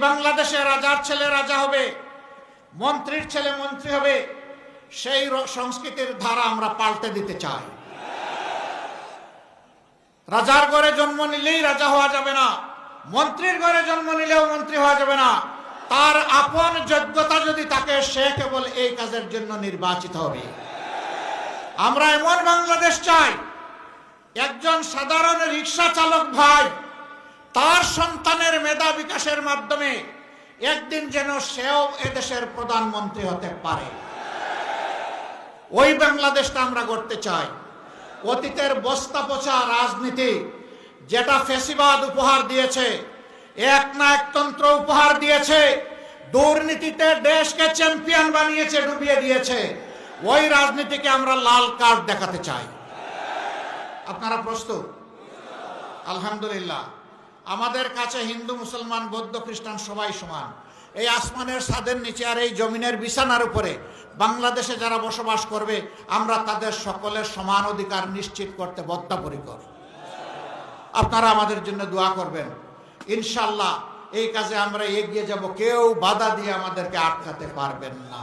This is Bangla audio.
বাংলাদেশে রাজার ছেলে রাজা হবে, মন্ত্রীর ছেলে মন্ত্রী হবে, সেই সংস্কৃতির ধারা আমরা পাল্টে দিতে চাই। রাজার ঘরে জন্ম নিলেই রাজা হওয়া যাবে না, মন্ত্রীর ঘরে জন্ম নিলেও মন্ত্রী হওয়া যাবে না। তার আপন যোগ্যতা যদি থাকে, সে কেবল এই কাজের জন্য নির্বাচিত হবে। আমরা এমন বাংলাদেশ চাই, একজন সাধারণ রিক্সা চালক ভাই তার সন্তানের মেধা বিকাশের মাধ্যমে একদিন যেন সেও এদেশের প্রধানমন্ত্রী হতে পারে। ওই বাংলাদেশটা আমরা গড়তে চাই। অতীতের বস্তা পচা রাজনীতি, যেটা ফ্যাসিবাদ উপহার দিয়েছে, একনায়কতন্ত্র উপহার দিয়েছে, দুর্নীতিতে দেশকে চ্যাম্পিয়ন বানিয়েছে, ডুবিয়ে দিয়েছে, ওই রাজনীতিকে আমরা লাল কার্ড দেখাতে চাই। আপনারা প্রস্তুত? আলহামদুলিল্লাহ। আমাদের কাছে হিন্দু, মুসলমান, বৌদ্ধ, খ্রিস্টান সবাই সমান। এই আসমানের ছাদের নিচে আর এই জমিনের বিছানার উপরে বাংলাদেশে যারা বসবাস করবে, আমরা তাদের সকলের সমান অধিকার নিশ্চিত করতে বদ্ধপরিকর। আপনারা আমাদের জন্য দোয়া করবেন। ইনশাআল্লাহ এই কাজে আমরা এগিয়ে যাব, কেউ বাধা দিয়ে আমাদেরকে আটকাতে পারবেন না।